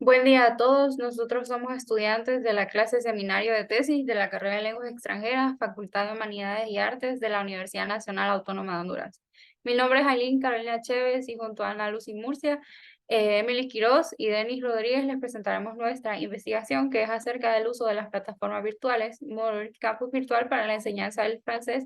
Buen día a todos. Nosotros somos estudiantes de la clase Seminario de Tesis de la carrera de Lenguas Extranjeras, Facultad de Humanidades y Artes de la Universidad Nacional Autónoma de Honduras. Mi nombre es Aileen Carolina Chévez y junto a Ana Lucy Murcia, Emily Quiroz y Denis Rodríguez les presentaremos nuestra investigación que es acerca del uso de las plataformas virtuales, Moodle Campus Virtual para la enseñanza del francés,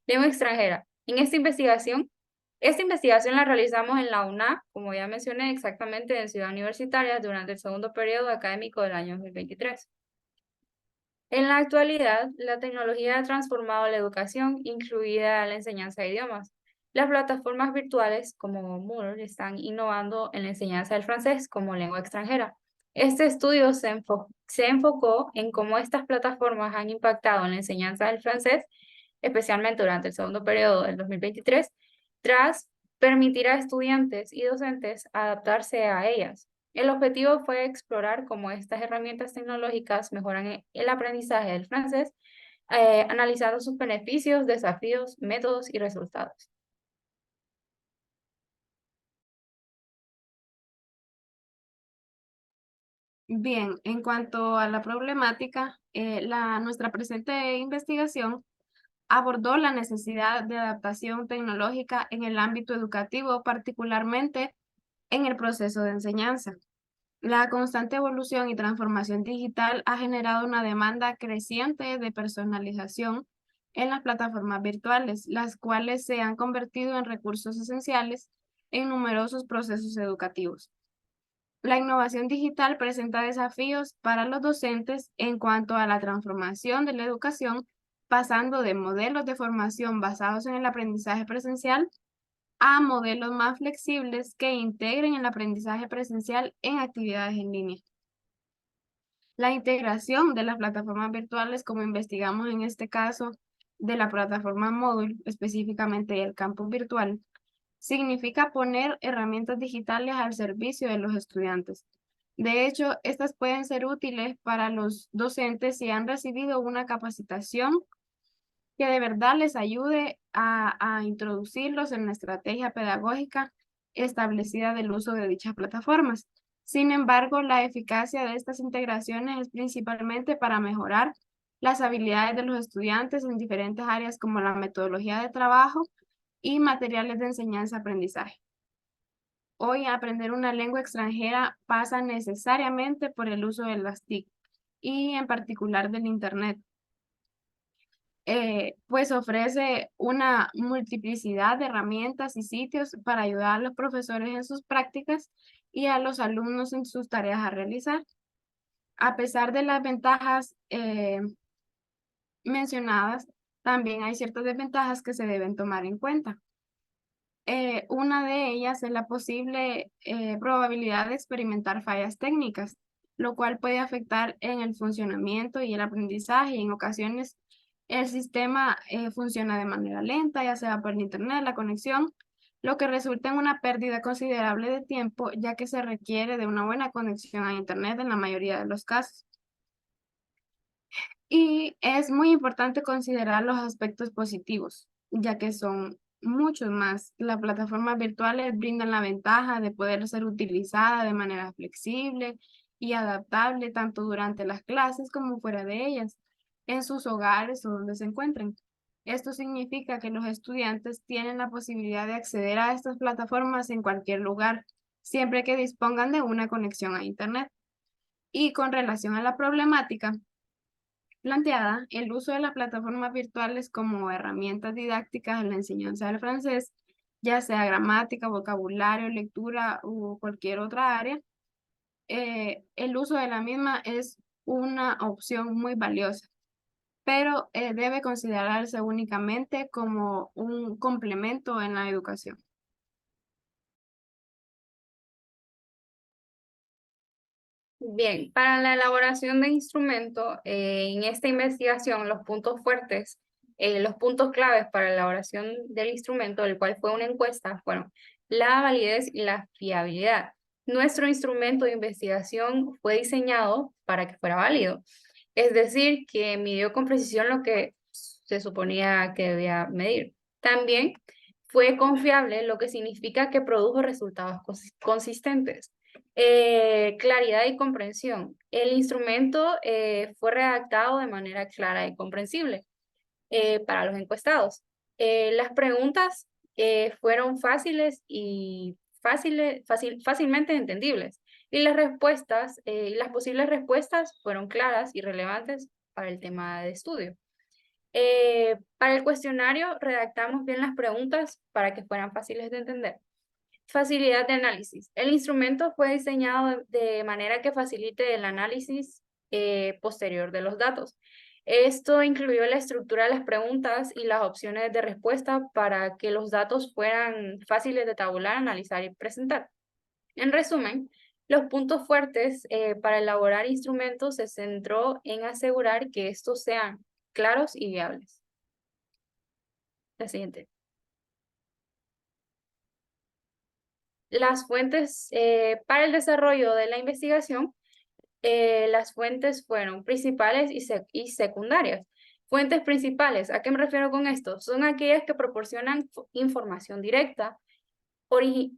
lengua extranjera. En esta investigación la realizamos en la UNA, como ya mencioné, exactamente en Ciudad Universitaria durante el segundo periodo académico del año 2023. En la actualidad, la tecnología ha transformado la educación, incluida la enseñanza de idiomas. Las plataformas virtuales como Moodle están innovando en la enseñanza del francés como lengua extranjera. Este estudio se enfocó en cómo estas plataformas han impactado en la enseñanza del francés, especialmente durante el segundo periodo del 2023, tras permitir a estudiantes y docentes adaptarse a ellas. El objetivo fue explorar cómo estas herramientas tecnológicas mejoran el aprendizaje del francés, analizando sus beneficios, desafíos, métodos y resultados. Bien, en cuanto a la problemática, nuestra presente investigación abordó la necesidad de adaptación tecnológica en el ámbito educativo, particularmente en el proceso de enseñanza. La constante evolución y transformación digital ha generado una demanda creciente de personalización en las plataformas virtuales, las cuales se han convertido en recursos esenciales en numerosos procesos educativos. La innovación digital presenta desafíos para los docentes en cuanto a la transformación de la educación, pasando de modelos de formación basados en el aprendizaje presencial a modelos más flexibles que integren el aprendizaje presencial en actividades en línea. La integración de las plataformas virtuales, como investigamos en este caso de la plataforma Moodle, específicamente el campus virtual, significa poner herramientas digitales al servicio de los estudiantes. De hecho, estas pueden ser útiles para los docentes si han recibido una capacitación que de verdad les ayude a introducirlos en la estrategia pedagógica establecida del uso de dichas plataformas. Sin embargo, la eficacia de estas integraciones es principalmente para mejorar las habilidades de los estudiantes en diferentes áreas como la metodología de trabajo y materiales de enseñanza-aprendizaje. Hoy aprender una lengua extranjera pasa necesariamente por el uso de las TIC y en particular del Internet. Pues ofrece una multiplicidad de herramientas y sitios para ayudar a los profesores en sus prácticas y a los alumnos en sus tareas a realizar. A pesar de las ventajas mencionadas, también hay ciertas desventajas que se deben tomar en cuenta. Una de ellas es la posible probabilidad de experimentar fallas técnicas, lo cual puede afectar en el funcionamiento y el aprendizaje. Y en ocasiones el sistema funciona de manera lenta, ya sea por el internet, la conexión, lo que resulta en una pérdida considerable de tiempo, ya que se requiere de una buena conexión a internet en la mayoría de los casos. Y es muy importante considerar los aspectos positivos, ya que son muchos más. Las plataformas virtuales brindan la ventaja de poder ser utilizada de manera flexible y adaptable tanto durante las clases como fuera de ellas, en sus hogares o donde se encuentren. Esto significa que los estudiantes tienen la posibilidad de acceder a estas plataformas en cualquier lugar, siempre que dispongan de una conexión a Internet. Y con relación a la problemática planteada, el uso de las plataformas virtuales como herramientas didácticas en la enseñanza del francés, ya sea gramática, vocabulario, lectura u cualquier otra área, el uso de la misma es una opción muy valiosa, pero debe considerarse únicamente como un complemento en la educación. Bien, para la elaboración de instrumento, en esta investigación, los puntos fuertes, los puntos claves para la elaboración del instrumento, el cual fue una encuesta, fueron la validez y la fiabilidad. Nuestro instrumento de investigación fue diseñado para que fuera válido, es decir, que midió con precisión lo que se suponía que debía medir. También fue confiable, lo que significa que produjo resultados consistentes. Claridad y comprensión. El instrumento fue redactado de manera clara y comprensible para los encuestados. Las preguntas fueron fáciles y fácilmente entendibles. Y las respuestas, las posibles respuestas fueron claras y relevantes para el tema de estudio. Para el cuestionario redactamos bien las preguntas para que fueran fáciles de entender. Facilidad de análisis. El instrumento fue diseñado de manera que facilite el análisis posterior de los datos. Esto incluyó la estructura de las preguntas y las opciones de respuesta para que los datos fueran fáciles de tabular, analizar y presentar. En resumen, los puntos fuertes para elaborar instrumentos se centró en asegurar que estos sean claros y viables. La siguiente. Las fuentes para el desarrollo de la investigación, las fuentes fueron principales y secundarias. Fuentes principales, ¿a qué me refiero con esto? Son aquellas que proporcionan información directa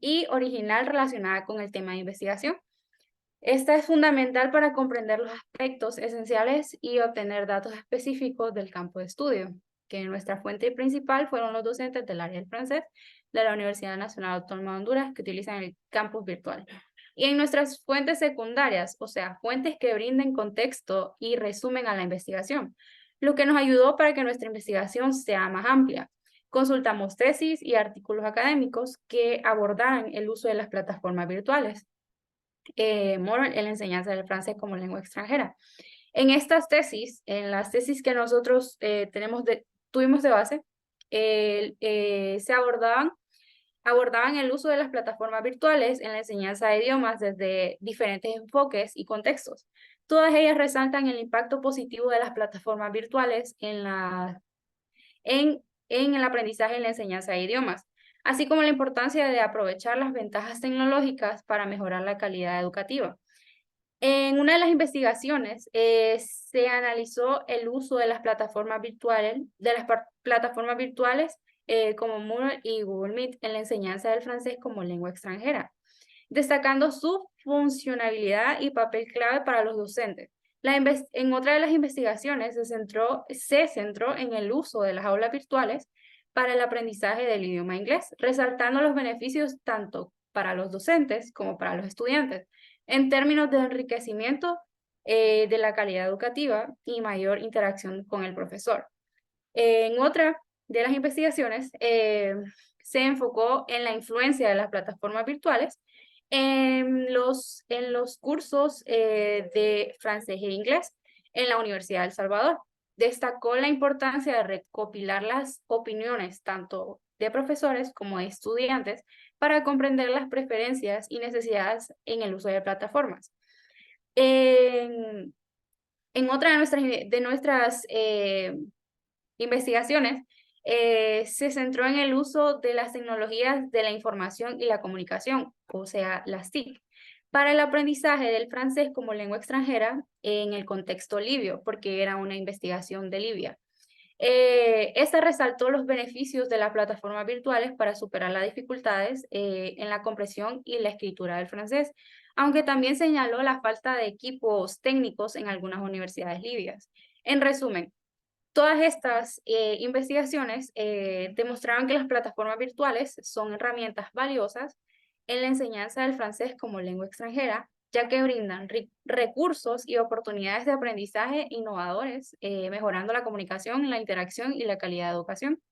y original relacionada con el tema de investigación. Esta es fundamental para comprender los aspectos esenciales y obtener datos específicos del campo de estudio, que nuestra fuente principal fueron los docentes del área del francés de la Universidad Nacional Autónoma de Honduras que utilizan el campus virtual. Y en nuestras fuentes secundarias, o sea, fuentes que brinden contexto y resumen a la investigación, lo que nos ayudó para que nuestra investigación sea más amplia. Consultamos tesis y artículos académicos que abordaran el uso de las plataformas virtuales. Moral en la enseñanza del francés como lengua extranjera. En estas tesis, en las tesis que nosotros tuvimos de base, se abordaban el uso de las plataformas virtuales en la enseñanza de idiomas desde diferentes enfoques y contextos. Todas ellas resaltan el impacto positivo de las plataformas virtuales en el aprendizaje y la enseñanza de idiomas, así como la importancia de aprovechar las ventajas tecnológicas para mejorar la calidad educativa. En una de las investigaciones se analizó el uso de las plataformas virtuales, como Moodle y Google Meet en la enseñanza del francés como lengua extranjera, destacando su funcionalidad y papel clave para los docentes. En otra de las investigaciones se centró en el uso de las aulas virtuales para el aprendizaje del idioma inglés, resaltando los beneficios tanto para los docentes como para los estudiantes, en términos de enriquecimiento de la calidad educativa y mayor interacción con el profesor. En otra de las investigaciones se enfocó en la influencia de las plataformas virtuales en los cursos de francés e inglés en la Universidad de El Salvador. Destacó la importancia de recopilar las opiniones tanto de profesores como de estudiantes para comprender las preferencias y necesidades en el uso de plataformas. En otra de nuestras investigaciones, se centró en el uso de las tecnologías de la información y la comunicación, o sea, las TIC, para el aprendizaje del francés como lengua extranjera en el contexto libio, porque era una investigación de Libia. Esta resaltó los beneficios de las plataformas virtuales para superar las dificultades en la comprensión y la escritura del francés, aunque también señaló la falta de equipos técnicos en algunas universidades libias. En resumen, todas estas investigaciones demostraron que las plataformas virtuales son herramientas valiosas en la enseñanza del francés como lengua extranjera, ya que brindan recursos y oportunidades de aprendizaje innovadores, mejorando la comunicación, la interacción y la calidad de educación.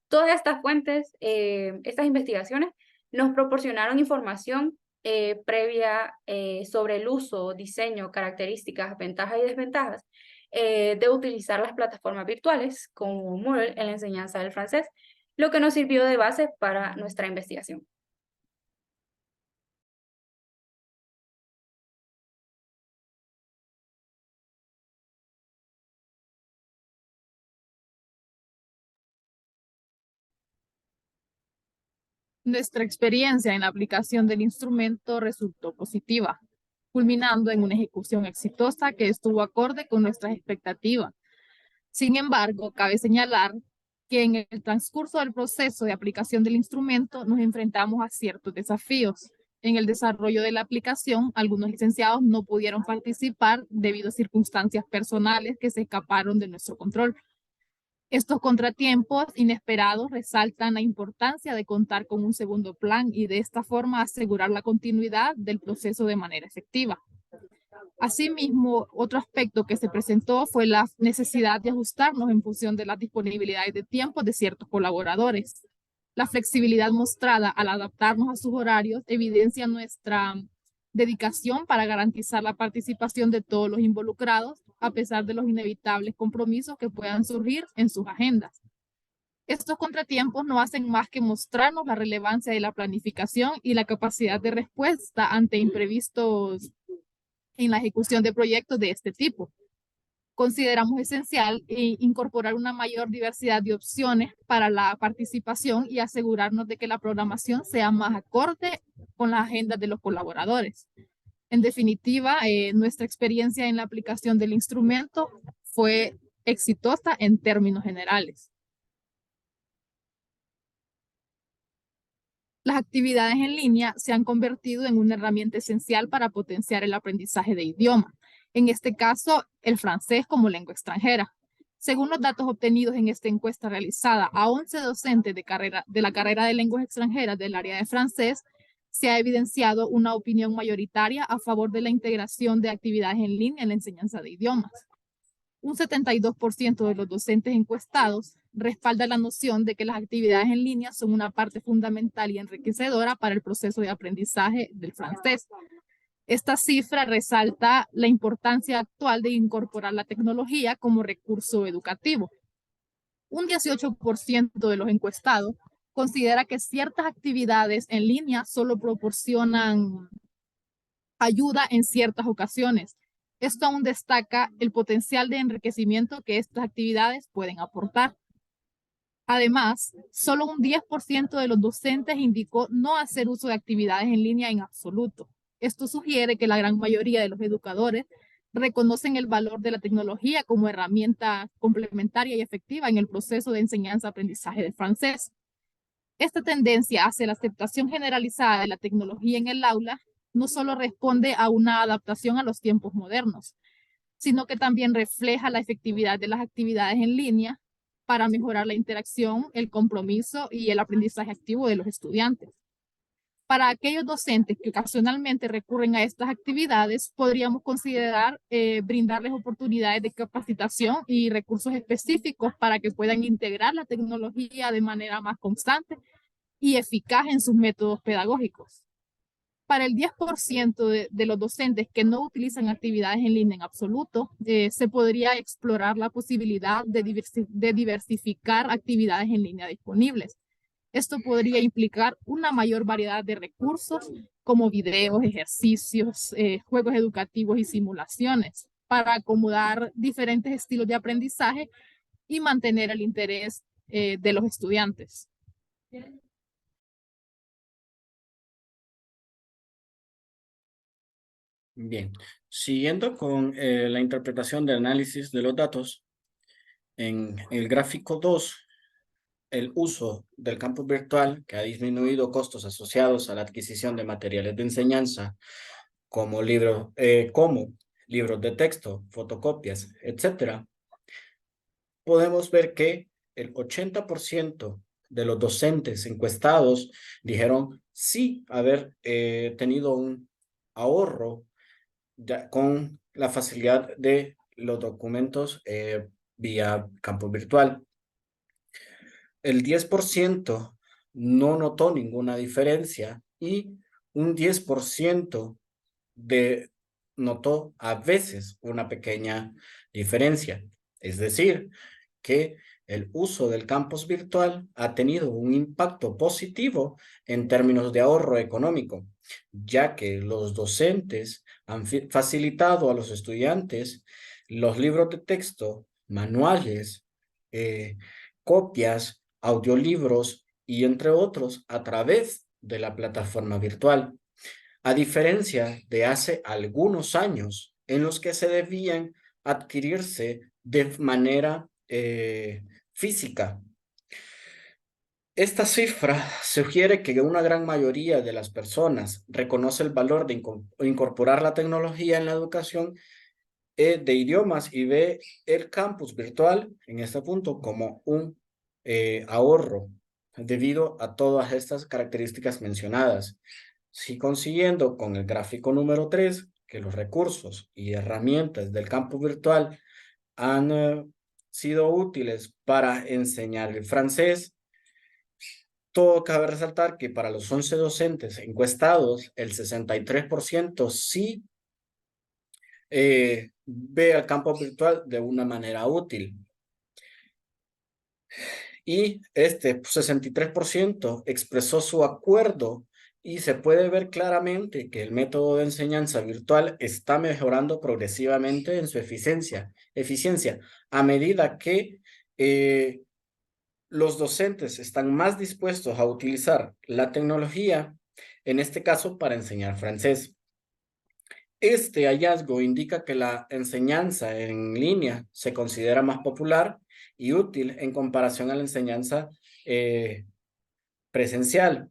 Todas estas fuentes, estas investigaciones, nos proporcionaron información previa sobre el uso, diseño, características, ventajas y desventajas de utilizar las plataformas virtuales como Moodle en la enseñanza del francés, lo que nos sirvió de base para nuestra investigación. Nuestra experiencia en la aplicación del instrumento resultó positiva, culminando en una ejecución exitosa que estuvo acorde con nuestras expectativas. Sin embargo, cabe señalar que en el transcurso del proceso de aplicación del instrumento nos enfrentamos a ciertos desafíos, En el desarrollo de la aplicación, algunos licenciados no pudieron participar debido a circunstancias personales que se escaparon de nuestro control. Estos contratiempos inesperados resaltan la importancia de contar con un segundo plan y de esta forma asegurar la continuidad del proceso de manera efectiva. Asimismo, otro aspecto que se presentó fue la necesidad de ajustarnos en función de las disponibilidades de tiempo de ciertos colaboradores. La flexibilidad mostrada al adaptarnos a sus horarios evidencia nuestra dedicación para garantizar la participación de todos los involucrados, a pesar de los inevitables compromisos que puedan surgir en sus agendas. Estos contratiempos no hacen más que mostrarnos la relevancia de la planificación y la capacidad de respuesta ante imprevistos en la ejecución de proyectos de este tipo. Consideramos esencial incorporar una mayor diversidad de opciones para la participación y asegurarnos de que la programación sea más acorde con las agendas de los colaboradores. En definitiva, nuestra experiencia en la aplicación del instrumento fue exitosa en términos generales. Las actividades en línea se han convertido en una herramienta esencial para potenciar el aprendizaje de idioma. En este caso, el francés como lengua extranjera. Según los datos obtenidos en esta encuesta realizada a 11 docentes de la carrera de lenguas extranjeras del área de francés, se ha evidenciado una opinión mayoritaria a favor de la integración de actividades en línea en la enseñanza de idiomas. Un 72% de los docentes encuestados respalda la noción de que las actividades en línea son una parte fundamental y enriquecedora para el proceso de aprendizaje del francés. Esta cifra resalta la importancia actual de incorporar la tecnología como recurso educativo. Un 18% de los encuestados considera que ciertas actividades en línea solo proporcionan ayuda en ciertas ocasiones. Esto aún destaca el potencial de enriquecimiento que estas actividades pueden aportar. Además, solo un 10% de los docentes indicó no hacer uso de actividades en línea en absoluto. Esto sugiere que la gran mayoría de los educadores reconocen el valor de la tecnología como herramienta complementaria y efectiva en el proceso de enseñanza-aprendizaje de francés. Esta tendencia hacia la aceptación generalizada de la tecnología en el aula no solo responde a una adaptación a los tiempos modernos, sino que también refleja la efectividad de las actividades en línea para mejorar la interacción, el compromiso y el aprendizaje activo de los estudiantes. Para aquellos docentes que ocasionalmente recurren a estas actividades, podríamos considerar brindarles oportunidades de capacitación y recursos específicos para que puedan integrar la tecnología de manera más constante y eficaz en sus métodos pedagógicos. Para el 10% de los docentes que no utilizan actividades en línea en absoluto, se podría explorar la posibilidad de diversificar actividades en línea disponibles. Esto podría implicar una mayor variedad de recursos como videos, ejercicios, juegos educativos y simulaciones para acomodar diferentes estilos de aprendizaje y mantener el interés de los estudiantes. Bien, siguiendo con la interpretación del análisis de los datos, en el gráfico 2, el uso del campus virtual que ha disminuido costos asociados a la adquisición de materiales de enseñanza como libros de texto, fotocopias, etcétera. Podemos ver que el 80% de los docentes encuestados dijeron sí haber tenido un ahorro con la facilidad de los documentos vía campo virtual. El 10% no notó ninguna diferencia y un 10% notó a veces una pequeña diferencia. Es decir, que el uso del campus virtual ha tenido un impacto positivo en términos de ahorro económico, ya que los docentes han facilitado a los estudiantes los libros de texto, manuales, copias, audiolibros y entre otros a través de la plataforma virtual. A diferencia de hace algunos años en los que se debían adquirirse de manera física. Esta cifra sugiere que una gran mayoría de las personas reconoce el valor de incorporar la tecnología en la educación de idiomas y ve el campus virtual en este punto como un ahorro debido a todas estas características mencionadas. Si consiguiendo con el gráfico número 3 que los recursos y herramientas del campus virtual han sido útiles para enseñar el francés, todo cabe resaltar que para los 11 docentes encuestados, el 63% sí ve al campo virtual de una manera útil. Y este 63% expresó su acuerdo y se puede ver claramente que el método de enseñanza virtual está mejorando progresivamente en su eficiencia a medida que los docentes están más dispuestos a utilizar la tecnología, en este caso para enseñar francés. Este hallazgo indica que la enseñanza en línea se considera más popular y útil en comparación a la enseñanza presencial.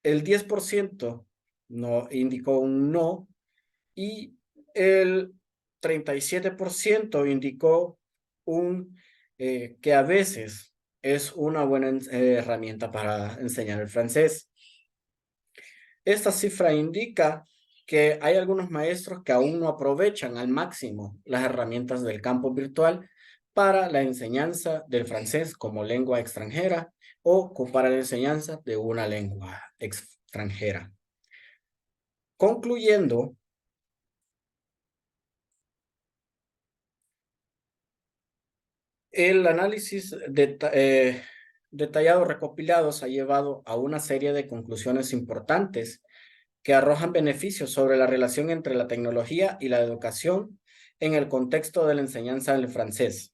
El 10% no indicó un no y el 37% indicó que a veces es una buena herramienta para enseñar el francés. Esta cifra indica que hay algunos maestros que aún no aprovechan al máximo las herramientas del campo virtual para la enseñanza del francés como lengua extranjera o para la enseñanza de una lengua extranjera. Concluyendo, el análisis detallado recopilado se ha llevado a una serie de conclusiones importantes que arrojan beneficios sobre la relación entre la tecnología y la educación en el contexto de la enseñanza del francés.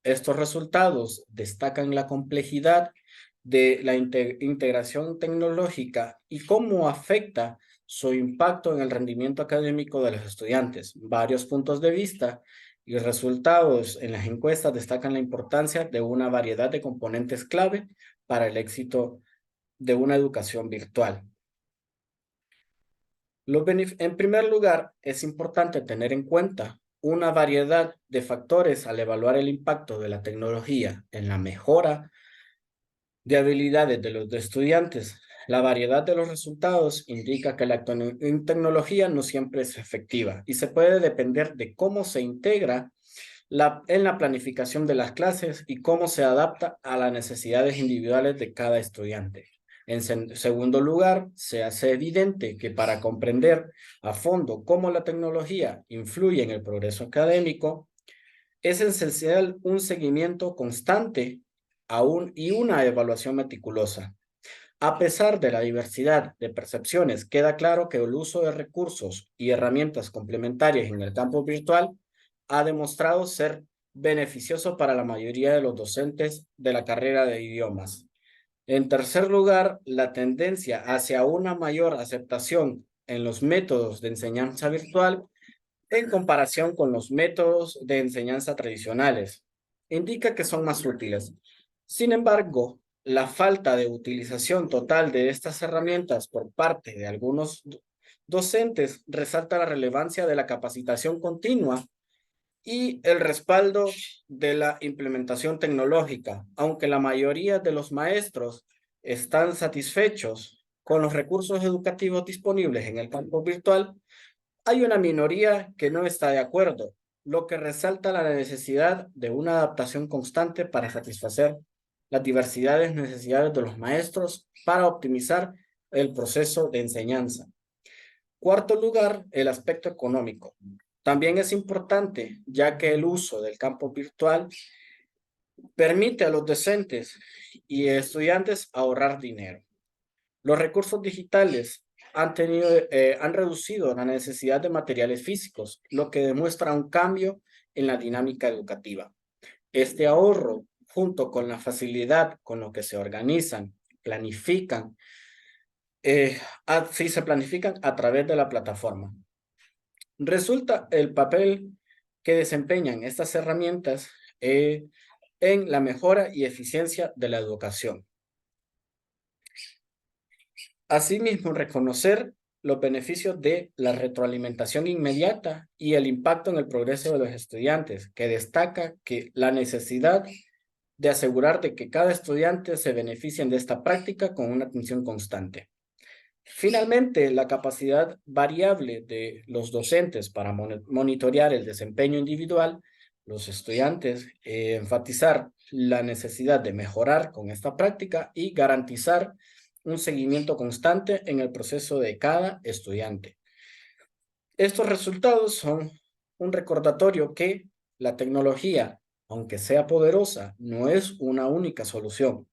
Estos resultados destacan la complejidad de la integración tecnológica y cómo afecta su impacto en el rendimiento académico de los estudiantes. Varios puntos de vista y resultados en las encuestas destacan la importancia de una variedad de componentes clave para el éxito de una educación virtual. En primer lugar, es importante tener en cuenta una variedad de factores al evaluar el impacto de la tecnología en la mejora de habilidades de los estudiantes. La variedad de los resultados indica que la tecnología no siempre es efectiva y se puede depender de cómo se integra en la planificación de las clases y cómo se adapta a las necesidades individuales de cada estudiante. En segundo lugar, se hace evidente que para comprender a fondo cómo la tecnología influye en el progreso académico, es esencial un seguimiento constante y una evaluación meticulosa. A pesar de la diversidad de percepciones, queda claro que el uso de recursos y herramientas complementarias en el campo virtual ha demostrado ser beneficioso para la mayoría de los docentes de la carrera de idiomas. En tercer lugar, la tendencia hacia una mayor aceptación en los métodos de enseñanza virtual en comparación con los métodos de enseñanza tradicionales indica que son más útiles. Sin embargo, la falta de utilización total de estas herramientas por parte de algunos docentes resalta la relevancia de la capacitación continua y el respaldo de la implementación tecnológica, aunque la mayoría de los maestros están satisfechos con los recursos educativos disponibles en el campo virtual, hay una minoría que no está de acuerdo, lo que resalta la necesidad de una adaptación constante para satisfacer las necesidades de los maestros para optimizar el proceso de enseñanza. Cuarto lugar, el aspecto económico. También es importante, ya que el uso del campo virtual permite a los docentes y estudiantes ahorrar dinero. Los recursos digitales han reducido la necesidad de materiales físicos, lo que demuestra un cambio en la dinámica educativa. Este ahorro, junto con la facilidad con lo que se organizan, planifican, se planifican a través de la plataforma. Resulta el papel que desempeñan estas herramientas en la mejora y eficiencia de la educación. Asimismo, reconocer los beneficios de la retroalimentación inmediata y el impacto en el progreso de los estudiantes, que destaca que la necesidad de asegurar de que cada estudiante se beneficien de esta práctica con una atención constante. Finalmente, la capacidad variable de los docentes para monitorear el desempeño individual, los estudiantes, enfatizar la necesidad de mejorar con esta práctica y garantizar un seguimiento constante en el proceso de cada estudiante. Estos resultados son un recordatorio que la tecnología, aunque sea poderosa, no es una única solución.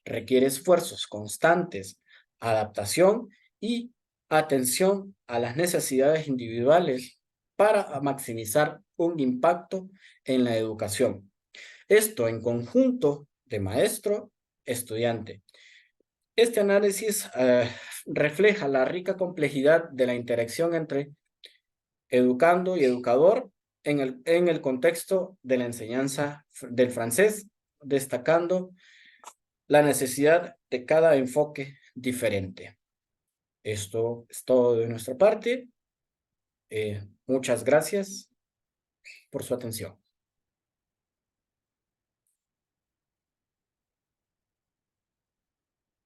Requiere esfuerzos constantes, adaptación y atención a las necesidades individuales para maximizar un impacto en la educación. Esto en conjunto de maestro-estudiante. Este análisis refleja la rica complejidad de la interacción entre educando y educador en el contexto de la enseñanza del francés, destacando la necesidad de cada enfoque diferente. Esto es todo de nuestra parte. Muchas gracias por su atención.